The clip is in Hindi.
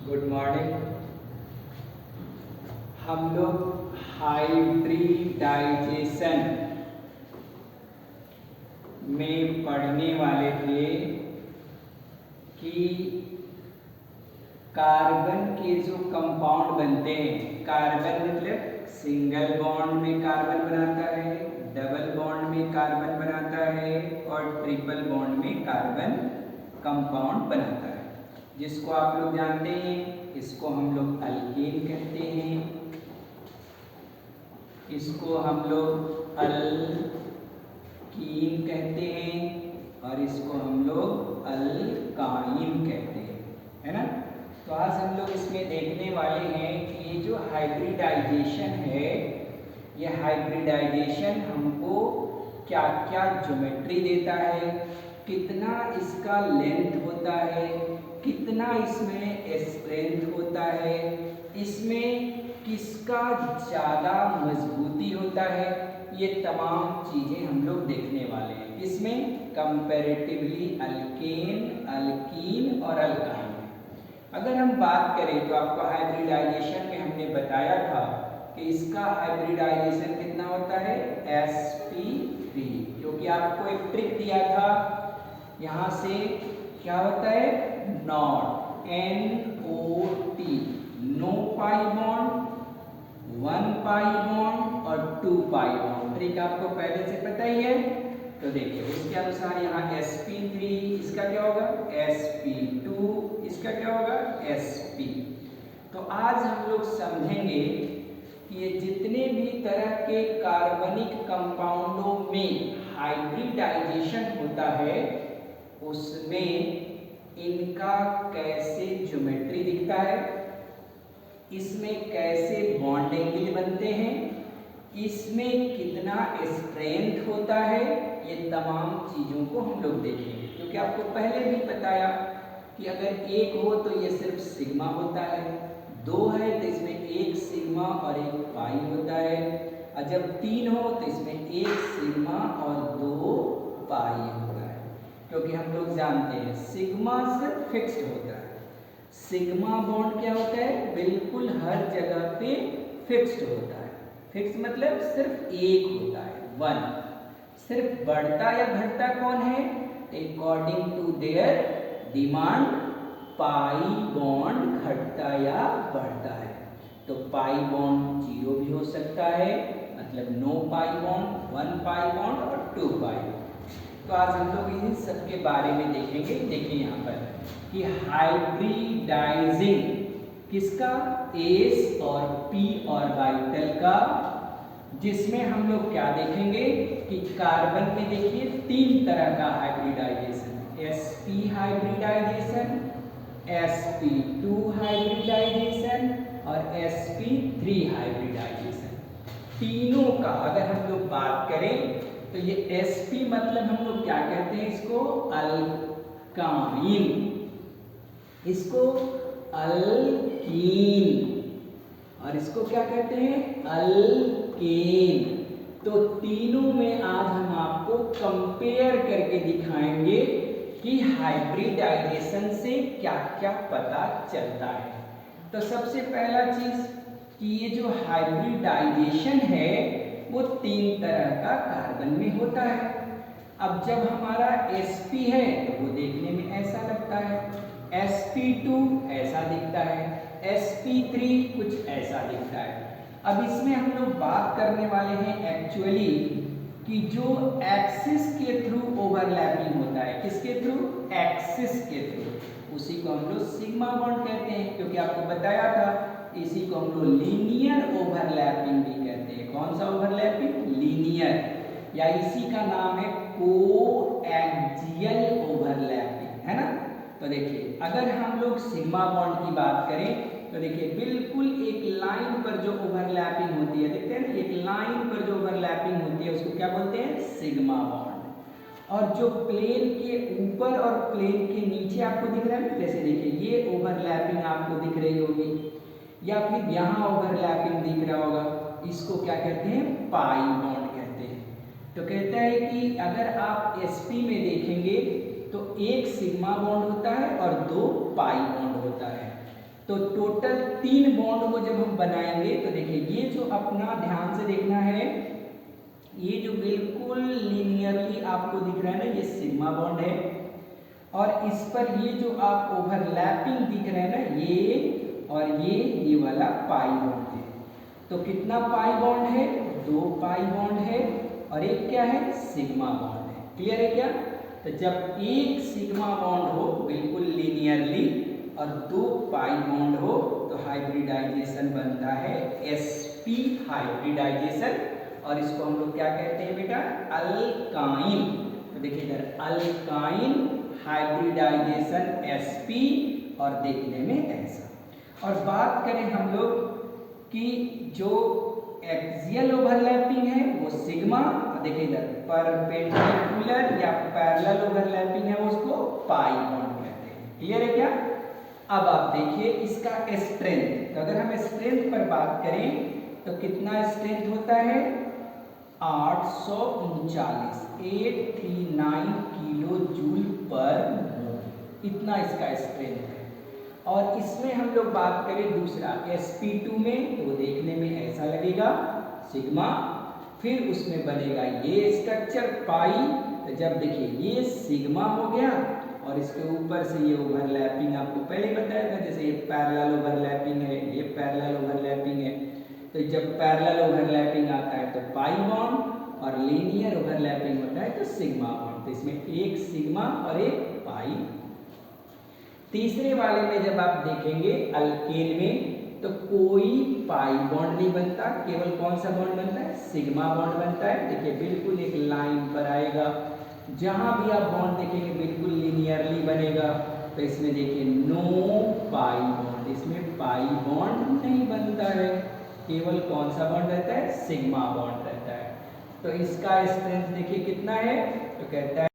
Good morning. हम लोग हाइब्रिडाइजेशन में पढ़ने वाले थे कि कार्बन के जो कंपाउंड बनते हैं, कार्बन मतलब सिंगल बॉन्ड में कार्बन बनाता है, डबल बॉन्ड में कार्बन बनाता है और ट्रिपल बॉन्ड में कार्बन कंपाउंड बनाता है, जिसको आप लोग जानते हैं। इसको हम लोग अल्केन कहते हैं, इसको हम लोग अल्कीन कहते हैं और इसको हम लोग अल्काइन कहते हैं, है ना। तो आज हम लोग इसमें देखने वाले हैं कि ये जो हाइब्रिडाइजेशन है, ये हाइब्रिडाइजेशन हमको क्या क्या ज्योमेट्री देता है, कितना इसका लेंथ होता है, कितना इसमें स्ट्रेंथ होता है, इसमें किसका ज़्यादा मजबूती होता है, ये तमाम चीज़ें हम लोग देखने वाले हैं। इसमें कंपैरेटिवली अल्केन, अल्कीन और अल्काइन। अगर हम बात करें तो आपको हाइब्रिडाइजेशन में हमने बताया था कि इसका हाइब्रिडाइजेशन कितना होता है, sp3, क्योंकि आपको एक ट्रिक दिया था, यहाँ से क्या होता है, not, NOT, no pi bond, 1 pi bond और 2 पाई बॉन्ड। ट्रिक आपको पहले से पता ही है। तो देखिए उसके अनुसार यहाँ sp3, इसका क्या होगा sp2, इसका क्या होगा sp। तो आज हम लोग समझेंगे कि ये जितने भी तरह के कार्बनिक कंपाउंडों में हाइब्रिडाइजेशन होता है, उसमें इनका कैसे ज्योमेट्री दिखता है, इसमें कैसे बॉन्ड एंगल बनते हैं, इसमें कितना स्ट्रेंथ होता है, ये तमाम चीज़ों को हम लोग देखेंगे। क्योंकि आपको पहले भी बताया कि अगर एक हो तो ये सिर्फ सिग्मा होता है, दो है तो इसमें एक सिग्मा और एक पाई होता है, और जब तीन हो तो इसमें एक सिग्मा और दो पाई होता है। क्योंकि हम लोग जानते हैं सिग्मा सिर्फ फिक्स्ड होता है, सिग्मा बॉन्ड क्या होता है, बिल्कुल हर जगह पे फिक्स्ड होता है। फिक्स मतलब सिर्फ एक होता है, 1। सिर्फ बढ़ता या घटता कौन है, according to their demand pi bond घटता या बढ़ता है। तो पाई बॉन्ड 0 भी हो सकता है, मतलब no pi bond, 1 pi bond और 2 पाई बॉन्ड। तो आज हम लोग इन सब के बारे में देखेंगे। देखिए यहाँ पर कि हाइब्रिडाइजिंग किसका, एस और पी ऑर्बिटल का, जिसमें हम लोग क्या देखेंगे कि कार्बन में देखिए 3 तरह का hybridisation, sp hybridisation, sp2 hybridisation और sp3 हाइब्रिडाइजेशन। तीनों का अगर हम लोग बात करें तो ये sp मतलब हम लोग क्या कहते हैं, इसको अल्काइन, इसको अल्कीन और इसको क्या कहते हैं, अल्केन। तो तीनों में आज हम आपको कंपेयर करके दिखाएंगे कि हाइब्रिडाइजेशन से क्या क्या पता चलता है। तो सबसे पहला चीज कि ये जो हाइब्रिडाइजेशन है वो 3 तरह का कार्बन में होता है। अब जब हमारा sp है तो वो देखने में ऐसा लगता है, sp2 ऐसा दिखता है, sp3 कुछ ऐसा दिखता है। अब इसमें हम लोग बात करने वाले हैं एक्चुअली कि जो एक्सिस के थ्रू ओवरलैपिंग होता है, किसके थ्रू, एक्सिस के थ्रू, उसी को हम लोग सिग्मा बॉन्ड कहते हैं। क्योंकि आपको बताया था इसी को हम लोग लीनियर ओवरलैपिंग भी कहते हैं। कौन सा ओवरलैपिंग, लीनियर, या इसी का नाम है कोएक्सियल ओवरलैपिंग, है ना। तो देखिए अगर हम लोग सिग्मा बॉन्ड की बात करें तो देखिए बिल्कुल एक लाइन पर जो ओवरलैपिंग होती है, देखते हैं ना, एक लाइन पर जो ओवरलैपिंग होती है उसको क्या बोलते हैं, सिग्मा बॉन्ड। और जो प्लेन के ऊपर और प्लेन के नीचे आपको दिख रहा है, जैसे देखिए ये ओवरलैपिंग आपको दिख रही होगी, या फिर यहाँ ओवरलैपिंग दिख रहा होगा, इसको क्या कहते हैं, पाई बॉन्ड कहते हैं। तो कहता है कि अगर आप sp में देखेंगे तो एक सिग्मा बॉन्ड होता है और 2 पाई बॉन्ड होता है। तो टोटल 3 बॉन्ड को जब हम बनाएंगे तो देखिए ये जो अपना ध्यान से देखना है, ये जो बिल्कुल लीनियरली आपको दिख रहा है ना, ये सिग्मा बॉन्ड है, और इस पर ये जो आप ओवरलैपिंग दिख रहे हैं ना, ये और ये वाला पाई बॉन्ड है। तो कितना पाई बॉन्ड है? 2 पाई बॉन्ड है, और एक क्या है? सिग्मा बॉन्ड है। क्लियर है क्या? तो जब एक सिग्मा बॉन्ड हो बिल्कुल लीनियरली और 2 पाई बॉन्ड हो तो हाइब्रिडाइजेशन बनता है sp हाइब्रिडाइजेशन, और इसको हम लोग क्या कहते हैं बेटा? अल्काइन। तो देखिए इधर अल्काइन हाइब्रिडाइजेशन sp, और देखने में ऐसा। और बात करें हम लोग कि जो एक्सियल ओवरलैपिंग है वो सिग्मा, देखिए इधर परपेंडिकुलर या पैरेलल ओवरलैपिंग है उसको पाई बॉन्ड कहते हैं। क्लियर है क्या? अब आप देखिए इसका स्ट्रेंथ, तो अगर हम स्ट्रेंथ पर बात करें तो कितना स्ट्रेंथ होता है? 839 किलो जूल पर मोल, इतना इसका स्ट्रेंथ है। और इसमें हम लोग बात करें दूसरा sp2 में, तो देखने में ऐसा लगेगा सिग्मा, फिर उसमें बनेगा ये स्ट्रक्चर पाई। तो जब देखिए ये सिग्मा हो गया और इसके ऊपर से ये ओवरलैपिंग आपको पहले बताया था, जैसे ये पैरेलल ओवरलैपिंग है, ये पैरेलल ओवरलैपिंग है। तो जब पैरेलल ओवरलैपिंग आता है तो पाई बॉन्ड, और लीनियर ओवरलैपिंग होता है तो सिग्मा बॉन्ड। तो इसमें एक सिग्मा और एक पाई। तीसरे वाले में जब आप देखेंगे अल्केन में, तो कोई पाई बॉन्ड नहीं बनता, केवल कौन सा बॉन्ड बनता है? सिग्मा बॉन्ड बनता है। देखिए बिल्कुल एक लाइन पर आएगा, जहां भी आप बॉन्ड देखेंगे बिल्कुल लीनियरली बनेगा। तो इसमें देखिए नो पाई बॉन्ड, इसमें पाई बॉन्ड नहीं बनता है, केवल कौन सा बॉन्ड रहता है? सिग्मा बॉन्ड रहता है। तो इसका स्ट्रेंथ देखिए कितना है? तो कहता है